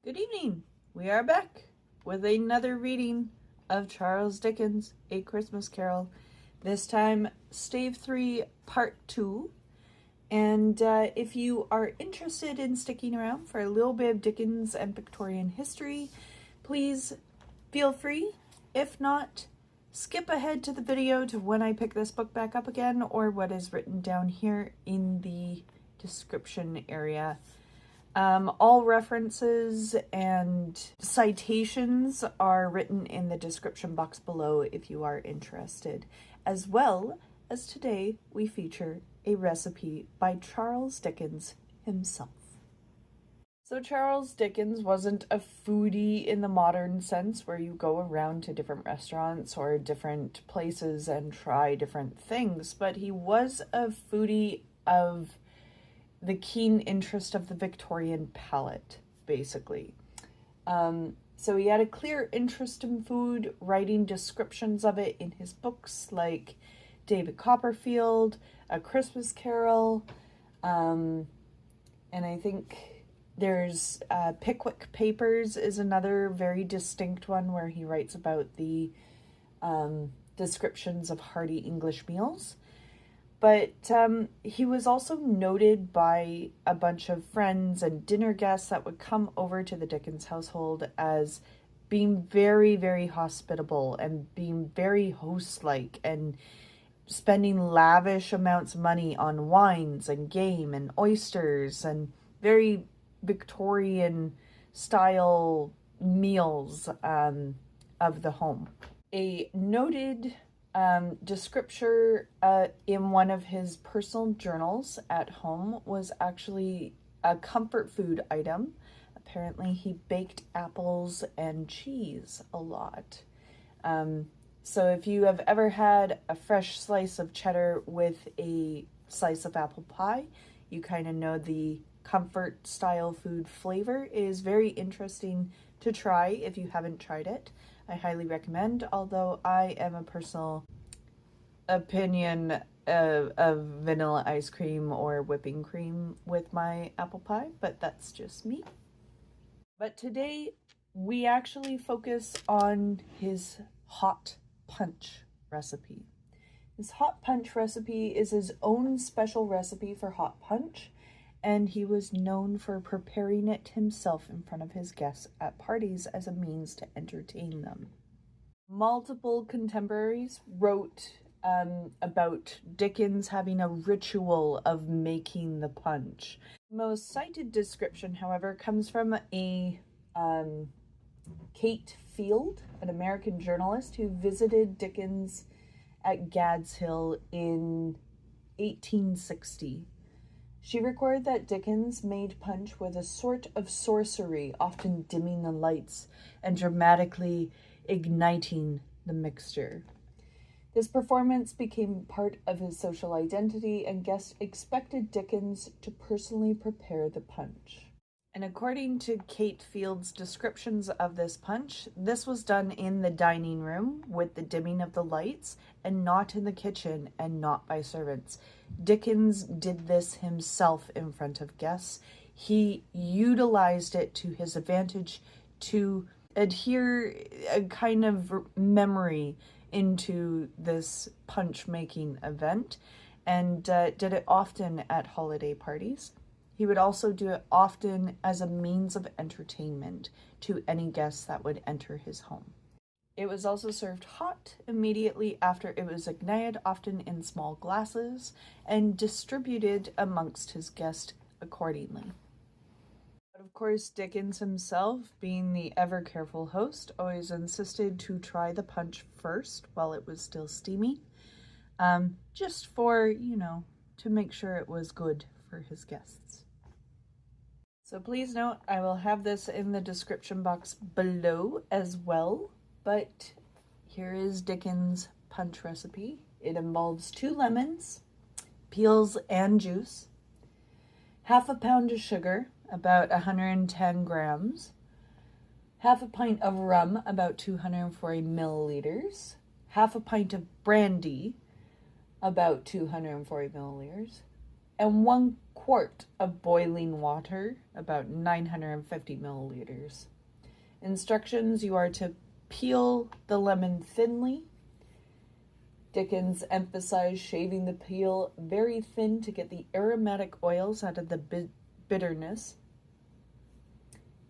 Good evening. We are back with another reading of Charles Dickens' A Christmas Carol. This time, Stave 3, Part 2. And if you are interested in sticking around for a little bit of Dickens and Victorian history, please feel free. If not, skip ahead to the video to when I pick this book back up again, or what is written down here in the description area. All references and citations are written in the description box below if you are interested, as well as today we feature a recipe by Charles Dickens himself. So Charles Dickens wasn't a foodie in the modern sense where you go around to different restaurants or different places and try different things, but he was a foodie of the keen interest of the Victorian palate, basically. So he had a clear interest in food, writing descriptions of it in his books like David Copperfield, A Christmas Carol, and I think there's Pickwick Papers is another very distinct one where he writes about the descriptions of hearty English meals. But he was also noted by a bunch of friends and dinner guests that would come over to the Dickens household as being very, very hospitable and being very host-like and spending lavish amounts of money on wines and game and oysters and very Victorian style meals of the home. A noted description in one of his personal journals at home was actually a comfort food item. Apparently he baked apples and cheese a lot. So if you have ever had a fresh slice of cheddar with a slice of apple pie, you kind of know the comfort style food flavor is very interesting to try if you haven't tried it. I highly recommend, although I am a personal opinion of vanilla ice cream or whipping cream with my apple pie, but that's just me. But today we actually focus on his hot punch recipe. His hot punch recipe is his own special recipe for hot punch, and he was known for preparing it himself in front of his guests at parties as a means to entertain them. Multiple contemporaries wrote about Dickens having a ritual of making the punch. The most cited description, however, comes from a Kate Field, an American journalist who visited Dickens at Gad's Hill in 1860. She recorded that Dickens made punch with a sort of sorcery, often dimming the lights and dramatically igniting the mixture. This performance became part of his social identity, and guests expected Dickens to personally prepare the punch. And according to Kate Field's descriptions of this punch, this was done in the dining room with the dimming of the lights and not in the kitchen and not by servants. Dickens did this himself in front of guests. He utilized it to his advantage to adhere a kind of memory into this punch making event, and did it often at holiday parties. He would also do it often as a means of entertainment to any guests that would enter his home. It was also served hot immediately after it was ignited, often in small glasses, and distributed amongst his guests accordingly. But of course, Dickens himself, being the ever careful host, always insisted to try the punch first while it was still steamy, just for, to make sure it was good for his guests. So please note, I will have this in the description box below as well, but here is Dickens' punch recipe. It involves 2 lemons, peels and juice, half a pound of sugar, about 110 grams, half a pint of rum, about 240 milliliters, half a pint of brandy, about 240 milliliters, and 1 quart of boiling water, about 950 milliliters. Instructions: you are to peel the lemon thinly. Dickens emphasized shaving the peel very thin to get the aromatic oils out of the bitterness.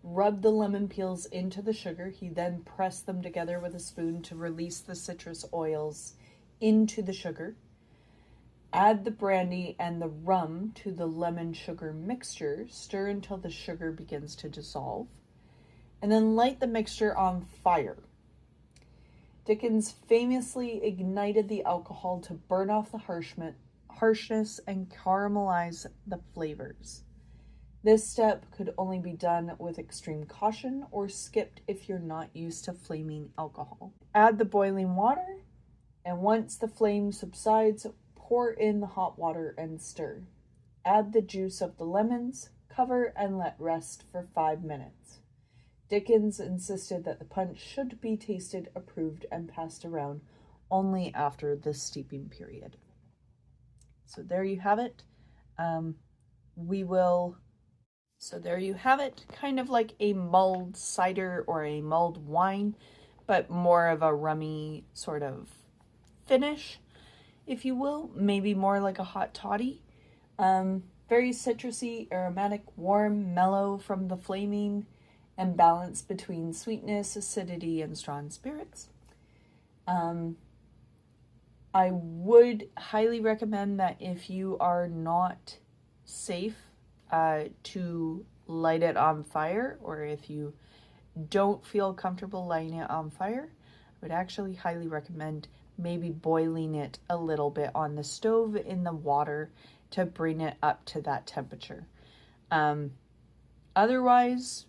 Rub the lemon peels into the sugar. He then pressed them together with a spoon to release the citrus oils into the sugar. Add the brandy and the rum to the lemon sugar mixture. Stir until the sugar begins to dissolve. And then light the mixture on fire. Dickens famously ignited the alcohol to burn off the harshness and caramelize the flavors. This step could only be done with extreme caution or skipped if you're not used to flaming alcohol. Add the boiling water, and once the flame subsides, pour in the hot water and stir. Add the juice of the lemons, cover, and let rest for 5 minutes. Dickens insisted that the punch should be tasted, approved, and passed around only after the steeping period. So there you have it. So there you have it, kind of like a mulled cider or a mulled wine, but more of a rummy sort of finish, if you will, maybe more like a hot toddy. Very citrusy, aromatic, warm, mellow from the flaming, and balance between sweetness, acidity, and strong spirits. I would highly recommend that if you are not safe to light it on fire, or if you don't feel comfortable lighting it on fire, I would actually highly recommend maybe boiling it a little bit on the stove in the water to bring it up to that temperature. Otherwise,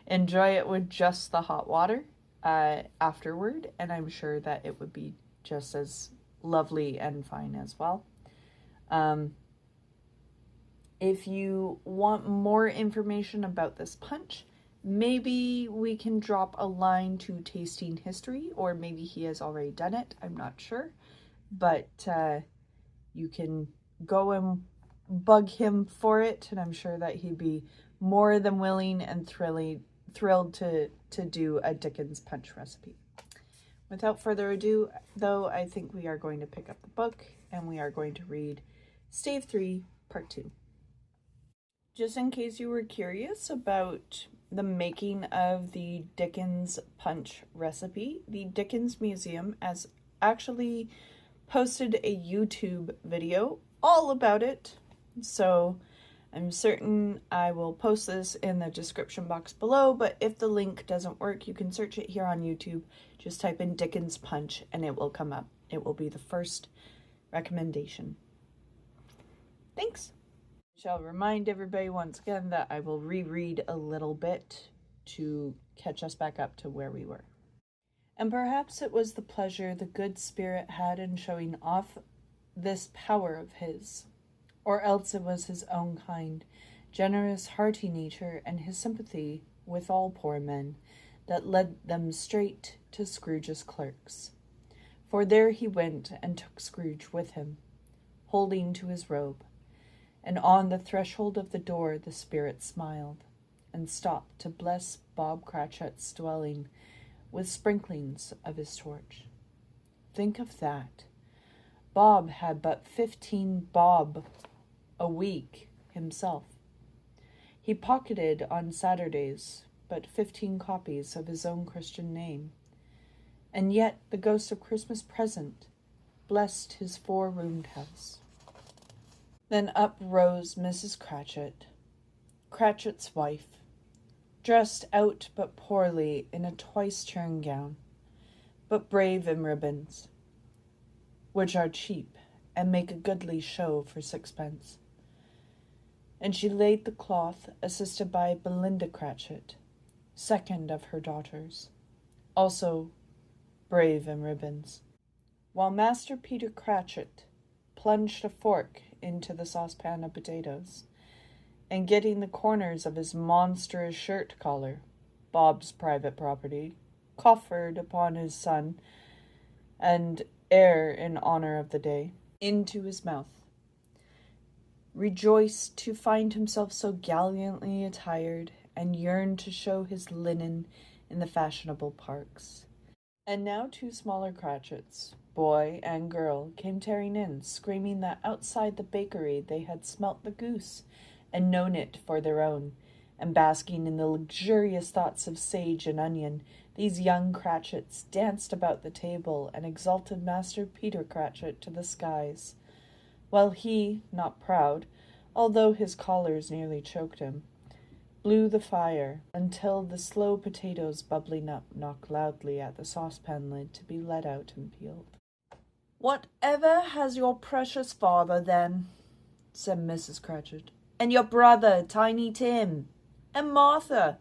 enjoy it with just the hot water afterward, and I'm sure that it would be just as lovely and fine as well. If you want more information about this punch, maybe we can drop a line to Tasting History, or maybe he has already done it. I'm not sure. But you can go and bug him for it, and I'm sure that he'd be more than willing and thrilled to do a Dickens punch recipe. Without further ado, though, I think we are going to pick up the book, and we are going to read Stave 3, Part 2. Just in case you were curious about the making of the Dickens punch recipe, the Dickens Museum has actually posted a YouTube video all about it. So I'm certain I will post this in the description box below, but if the link doesn't work, you can search it here on YouTube. Just type in Dickens punch and it will come up. It will be the first recommendation. Thanks. I shall remind everybody once again that I will reread a little bit to catch us back up to where we were. And perhaps it was the pleasure the good spirit had in showing off this power of his, or else it was his own kind, generous, hearty nature, and his sympathy with all poor men, that led them straight to Scrooge's clerks. For there he went and took Scrooge with him, holding to his robe. And on the threshold of the door the spirit smiled, and stopped to bless Bob Cratchit's dwelling with sprinklings of his torch. Think of that. Bob had but 15 bob a week himself. He pocketed on Saturdays but 15 copies of his own Christian name, and yet the ghost of Christmas present blessed his 4-roomed house. Then up rose Mrs. Cratchit, Cratchit's wife, dressed out but poorly in a twice-turned gown, but brave in ribbons, which are cheap and make a goodly show for 6pence. And she laid the cloth, assisted by Belinda Cratchit, second of her daughters, also brave in ribbons, while Master Peter Cratchit plunged a fork into the saucepan of potatoes, and getting the corners of his monstrous shirt collar, Bob's private property, coffered upon his son and heir in honor of the day, into his mouth, rejoiced to find himself so gallantly attired, and yearned to show his linen in the fashionable parks. And now 2 smaller Cratchits, boy and girl, came tearing in, screaming that outside the bakery they had smelt the goose and known it for their own, and basking in the luxurious thoughts of sage and onion, these young Cratchits danced about the table and exalted Master Peter Cratchit to the skies, while he, not proud, although his collars nearly choked him, blew the fire until the slow potatoes bubbling up knocked loudly at the saucepan lid to be let out and peeled. "Whatever has your precious father, then?" said Mrs. Cratchit. "And your brother, Tiny Tim? And Martha?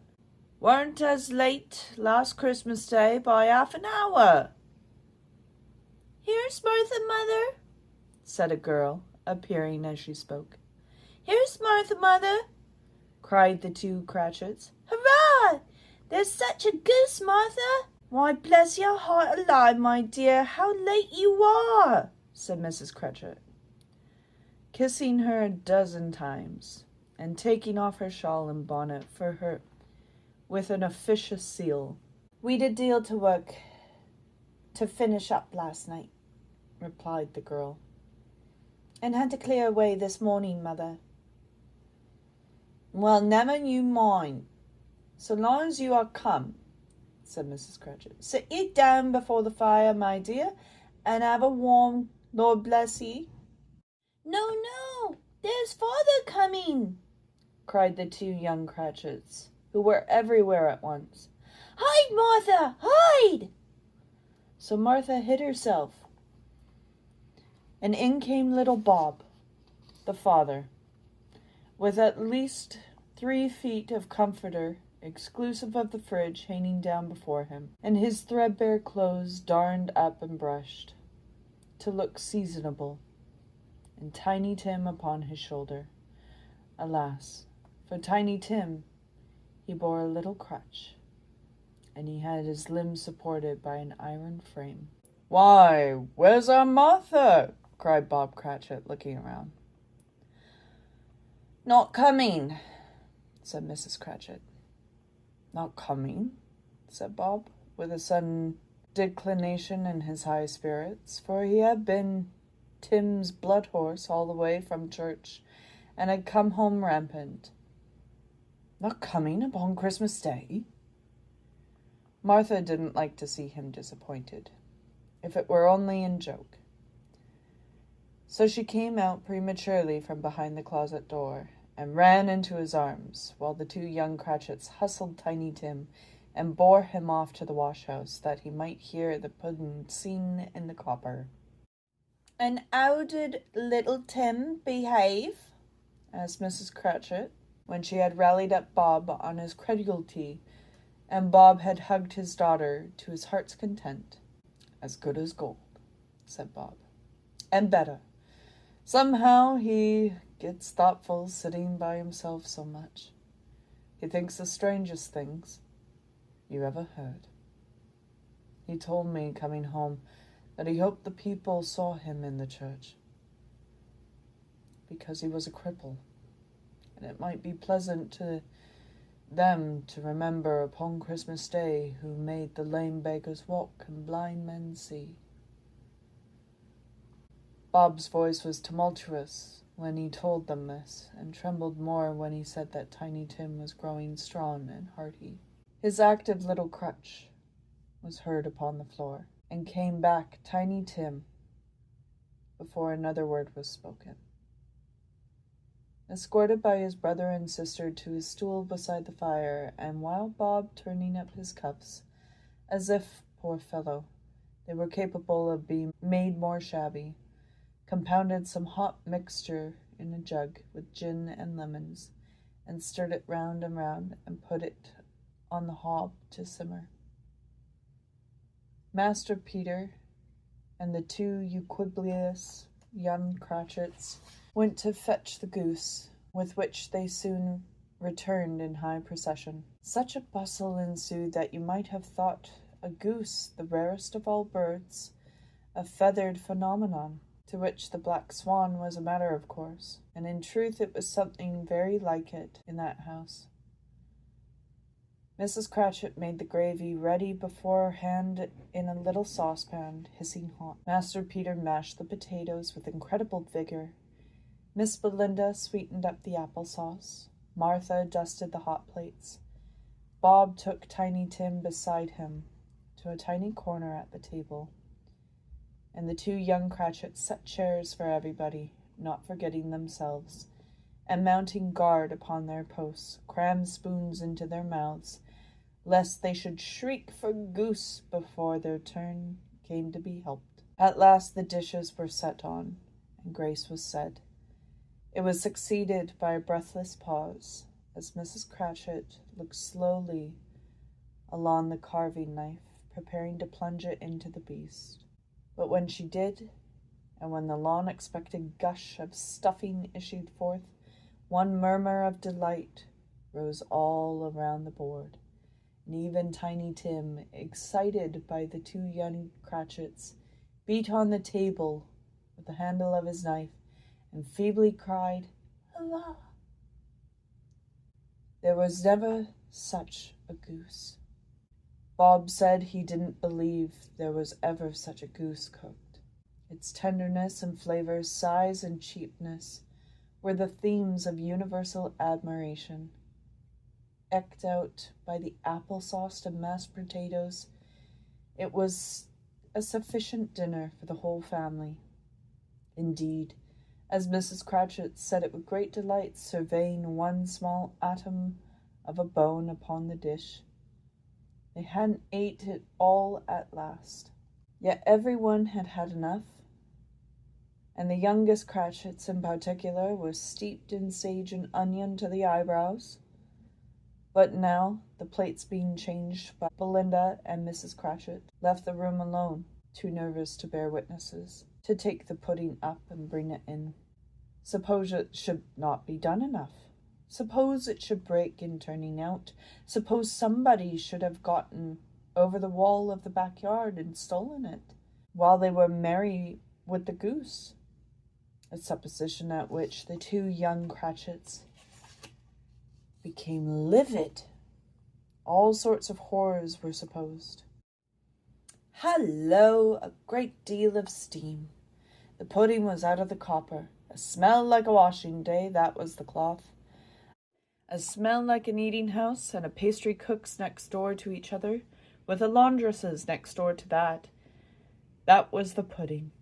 Weren't as late last Christmas Day by half an hour?" "Here's Martha, mother," said a girl, appearing as she spoke. "Here's Martha, mother," cried the 2 Cratchits. "Hurrah! There's such a goose, Martha!" "Why, bless your heart alive, my dear, how late you are!" said Mrs. Cratchit, kissing her a dozen times, and taking off her shawl and bonnet for her with an officious seal. "We'd a deal to work to finish up last night," replied the girl, "and had to clear away this morning, mother." "Well, never you mind, so long as you are come," said Mrs. Cratchit. "Sit ye down before the fire, my dear, and have a warm, Lord bless ye." "No, no, there's father coming," cried the 2 young Cratchits, who were everywhere at once. "Hide, Martha, hide!" So Martha hid herself, and in came little Bob, the father, with at least 3 feet of comforter, exclusive of the fridge, hanging down before him, and his threadbare clothes darned up and brushed, to look seasonable, and Tiny Tim upon his shoulder. Alas, for Tiny Tim, he bore a little crutch, and he had his limbs supported by an iron frame. "Why, where's our Martha?" cried Bob Cratchit, looking around. "Not coming," said Mrs. Cratchit. "Not coming?" said Bob, with a sudden declination in his high spirits, for he had been Tim's blood horse all the way from church, and had come home rampant. "Not coming upon Christmas Day?" Martha didn't like to see him disappointed, if it were only in joke. So she came out prematurely from behind the closet door, and ran into his arms, while the 2 young Cratchits hustled Tiny Tim and bore him off to the wash-house, that he might hear the pudding seen in the copper. "And how did little Tim behave?" asked Mrs. Cratchit, when she had rallied up Bob on his credulity, and Bob had hugged his daughter to his heart's content. "As good as gold," said Bob, "and better. Somehow he gets thoughtful sitting by himself so much. He thinks the strangest things you ever heard. He told me, coming home, that he hoped the people saw him in the church, because he was a cripple, and it might be pleasant to them to remember upon Christmas Day who made the lame beggars walk and blind men see." Bob's voice was tumultuous when he told them this, and trembled more when he said that Tiny Tim was growing strong and hearty. His active little crutch was heard upon the floor, and came back Tiny Tim before another word was spoken. Escorted by his brother and sister to his stool beside the fire, and while Bob, turning up his cuffs, as if, poor fellow, they were capable of being made more shabby, compounded some hot mixture in a jug with gin and lemons, and stirred it round, and put it on the hob to simmer. Master Peter and the 2 equestrious young Cratchits went to fetch the goose, with which they soon returned in high procession. Such a bustle ensued that you might have thought a goose, the rarest of all birds, a feathered phenomenon. to which the black swan was a matter of course, and in truth it was something very like it in that house. Mrs. Cratchit made the gravy ready beforehand in a little saucepan, hissing hot. Master Peter mashed the potatoes with incredible vigor. Miss Belinda sweetened up the applesauce. Martha dusted the hot plates. Bob took Tiny Tim beside him to a tiny corner at the table, and the two young Cratchits set chairs for everybody, not forgetting themselves, and mounting guard upon their posts, crammed spoons into their mouths, lest they should shriek for goose before their turn came to be helped. At last the dishes were set on, and grace was said. It was succeeded by a breathless pause, as Mrs. Cratchit looked slowly along the carving knife, preparing to plunge it into the beast. But when she did, and when the long-expected gush of stuffing issued forth, one murmur of delight rose all around the board, and even Tiny Tim, excited by the two young Cratchits, beat on the table with the handle of his knife, and feebly cried, "Hurrah!" There was never such a goose. Bob said he didn't believe there was ever such a goose cooked. Its tenderness and flavor, size and cheapness were the themes of universal admiration. Eked out by the applesauce and mashed potatoes, it was a sufficient dinner for the whole family. Indeed, as Mrs. Cratchit said it with great delight, surveying one small atom of a bone upon the dish, they hadn't ate it all at last. Yet everyone had had enough, and the youngest Cratchits in particular were steeped in sage and onion to the eyebrows. But now, the plates being changed by Belinda and Mrs. Cratchit, left the room alone, too nervous to bear witnesses, to take the pudding up and bring it in. Suppose it should not be done enough? Suppose it should break in turning out? Suppose somebody should have gotten over the wall of the backyard and stolen it, while they were merry with the goose? A supposition at which the two young Cratchits became livid. All sorts of horrors were supposed. Hallo! A great deal of steam. The pudding was out of the copper. A smell like a washing day, that was the cloth. A smell like an eating house, and a pastry cook's next door to each other, with a laundress's next door to that. That was the pudding.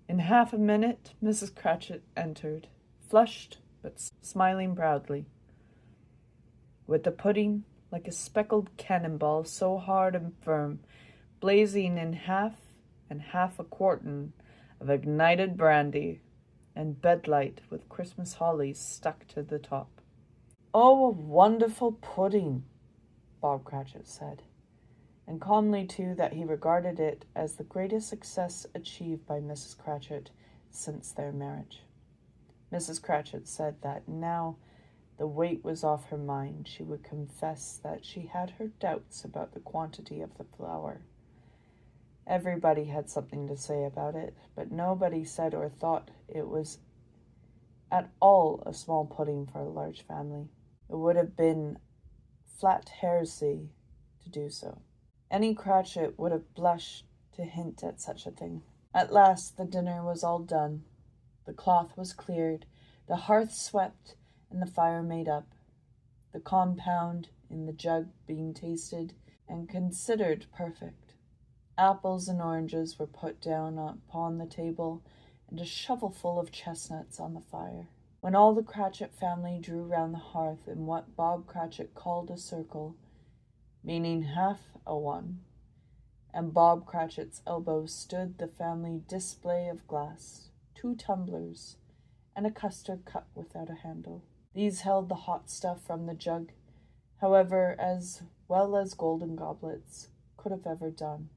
In half a minute, Mrs. Cratchit entered, flushed but smiling proudly, with the pudding like a speckled cannonball, so hard and firm, blazing in half and half a quartern of ignited brandy, and bedlight with Christmas hollies stuck to the top. "Oh, a wonderful pudding," Bob Cratchit said, and calmly too that he regarded it as the greatest success achieved by Mrs. Cratchit since their marriage. Mrs. Cratchit said that now the weight was off her mind, she would confess that she had her doubts about the quantity of the flour. Everybody had something to say about it, but nobody said or thought it was at all a small pudding for a large family. It would have been flat heresy to do so. Any Cratchit would have blushed to hint at such a thing. At last the dinner was all done. The cloth was cleared, the hearth swept, and the fire made up, the compound in the jug being tasted and considered perfect. Apples and oranges were put down upon the table, and a shovelful of chestnuts on the fire. When all the Cratchit family drew round the hearth in what Bob Cratchit called a circle, meaning half a one, and Bob Cratchit's elbow stood the family display of glass, 2 tumblers, and a custard cup without a handle. These held the hot stuff from the jug, however, as well as golden goblets could have ever done,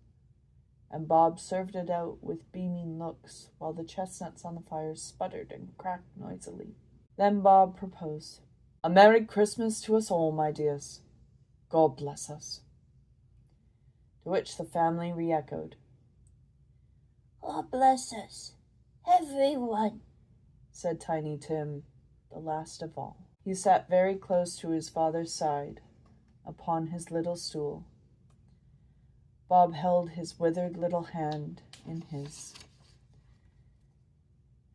and Bob served it out with beaming looks, while the chestnuts on the fire sputtered and cracked noisily. Then Bob proposed, "A Merry Christmas to us all, my dears. God bless us." To which the family re-echoed, "God bless us. Everyone, said Tiny Tim, the last of all. He sat very close to his father's side, upon his little stool. Bob held his withered little hand in his,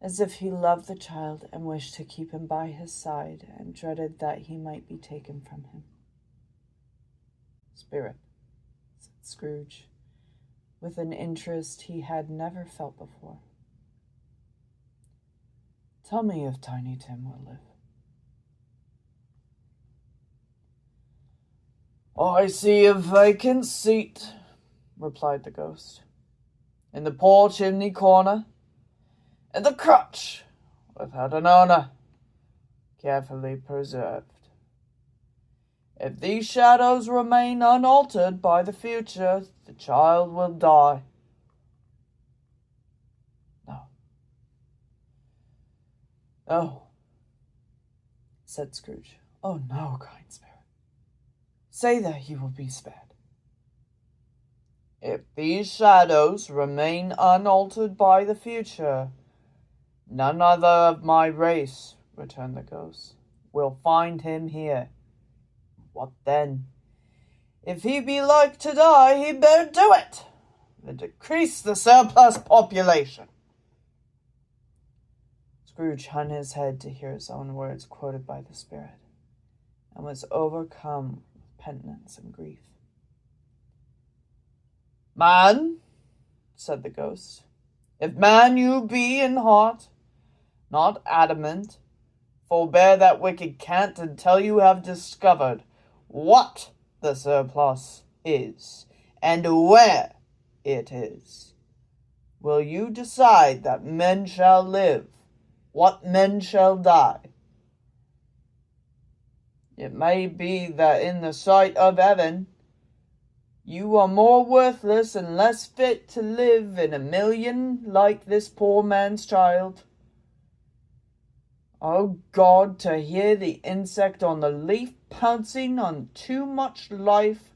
as if he loved the child and wished to keep him by his side and dreaded that he might be taken from him. "Spirit," said Scrooge, with an interest he had never felt before. "Tell me if Tiny Tim will live." "I see a vacant seat," replied the ghost, "in the poor chimney corner, and the crutch, without an owner, carefully preserved. If these shadows remain unaltered by the future, the child will die." "No. Oh," said Scrooge. "Oh, no, kind spirit. Say that he will be spared." "If these shadows remain unaltered by the future, none other of my race," returned the ghost, "will find him here. What then? If he be like to die, he better do it, and decrease the surplus population." Scrooge hung his head to hear his own words quoted by the spirit, and was overcome with penitence and grief. "Man," said the ghost, "if man you be in heart, not adamant, forbear that wicked cant until you have discovered what the surplus is, and where it is. Will you decide that men shall live, what men shall die? It may be that in the sight of heaven, you are more worthless and less fit to live in a million like this poor man's child. Oh God, to hear the insect on the leaf pouncing on too much life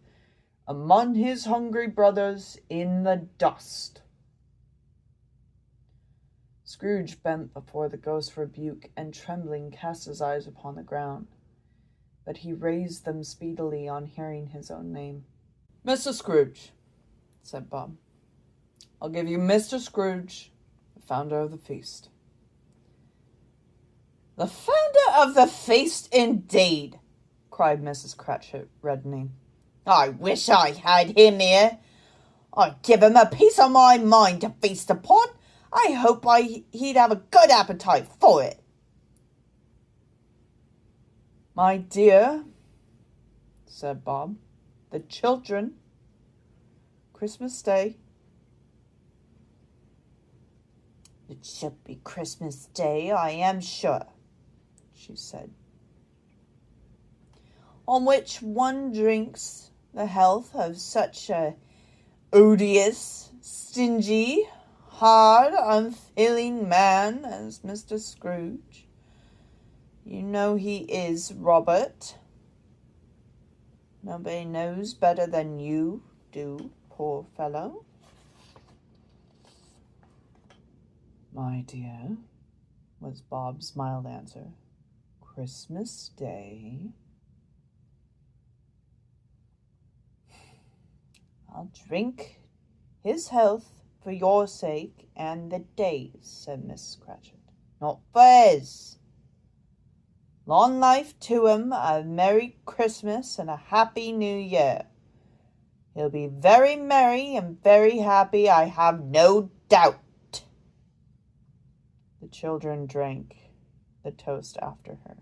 among his hungry brothers in the dust." Scrooge bent before the ghost's rebuke, and trembling cast his eyes upon the ground, but he raised them speedily on hearing his own name. "Mr. Scrooge," said Bob. "I'll give you Mr. Scrooge, the founder of the feast." "The founder of the feast, indeed!" cried Mrs. Cratchit, reddening. "I wish I had him here. I'd give him a piece of my mind to feast upon. I hope he'd have a good appetite for it." "My dear," said Bob, "the children, Christmas Day." "It should be Christmas Day, I am sure," she said, "on which one drinks the health of such a odious, stingy, hard, unfeeling man as Mr. Scrooge. You know he is, Robert. Nobody knows better than you do, poor fellow." "My dear," was Bob's mild answer, "Christmas Day." "I'll drink his health for your sake and the day's," said Miss Cratchit. "Not for his. Long life to him, a Merry Christmas and a Happy New Year. He'll be very merry and very happy, I have no doubt." The children drank the toast after her.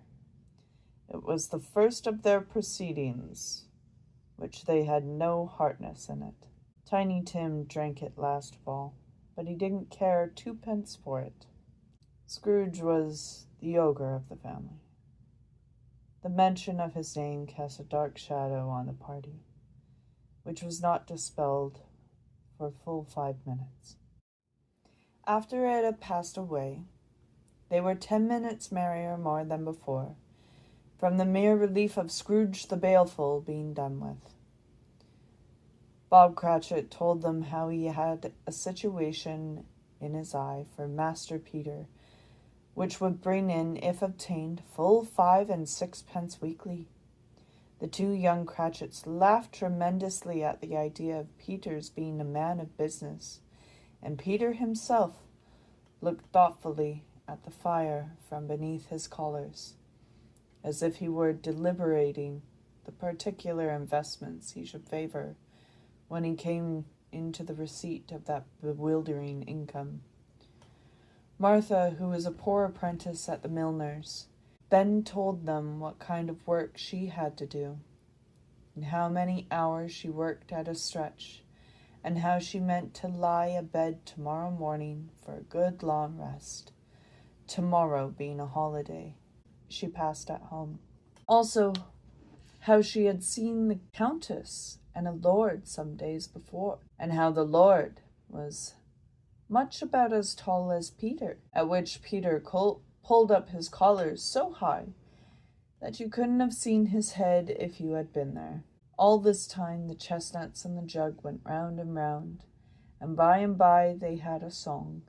It was the first of their proceedings, which they had no heartiness in it. Tiny Tim drank it last of all, but he didn't care twopence for it. Scrooge was the ogre of the family. The mention of his name cast a dark shadow on the party, which was not dispelled for full 5 minutes. After it had passed away, they were 10 minutes merrier more than before, from the mere relief of Scrooge the Baleful being done with. Bob Cratchit told them how he had a situation in his eye for Master Peter, which would bring in, if obtained, full 5 and 6 pence weekly. The two young Cratchits laughed tremendously at the idea of Peter's being a man of business, and Peter himself looked thoughtfully at the fire from beneath his collars, as if he were deliberating the particular investments he should favor when he came into the receipt of that bewildering income. Martha, who was a poor apprentice at the milliner's, then told them what kind of work she had to do, and how many hours she worked at a stretch, and how she meant to lie abed tomorrow morning for a good long rest, tomorrow being a holiday she passed at home. Also, how she had seen the Countess and a lord some days before, and how the lord was much about as tall as Peter, at which Peter pulled up his collars so high that you couldn't have seen his head if you had been there. All this time the chestnuts and the jug went round and by they had a song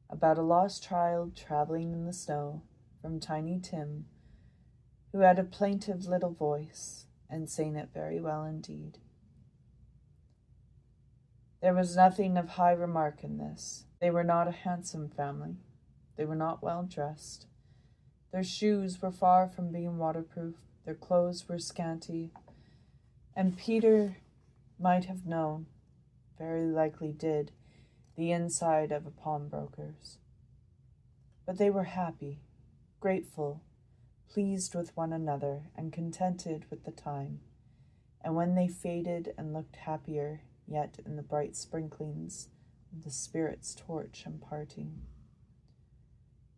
about a lost child traveling in the snow from Tiny Tim, who had a plaintive little voice and sang it very well indeed. There was nothing of high remark in this. They were not a handsome family. They were not well dressed. Their shoes were far from being waterproof. Their clothes were scanty. And Peter might have known, very likely did, the inside of a pawnbroker's. But they were happy, grateful, pleased with one another, and contented with the time. And when they faded and looked happier yet in the bright sprinklings of the spirit's torch and parting,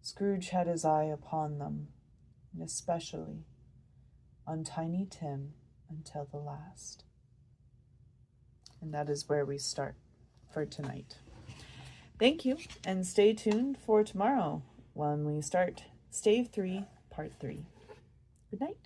Scrooge had his eye upon them, and especially on Tiny Tim until the last. And that is where we start for tonight. Thank you, and stay tuned for tomorrow when we start Stave 3, Part 3. Good night.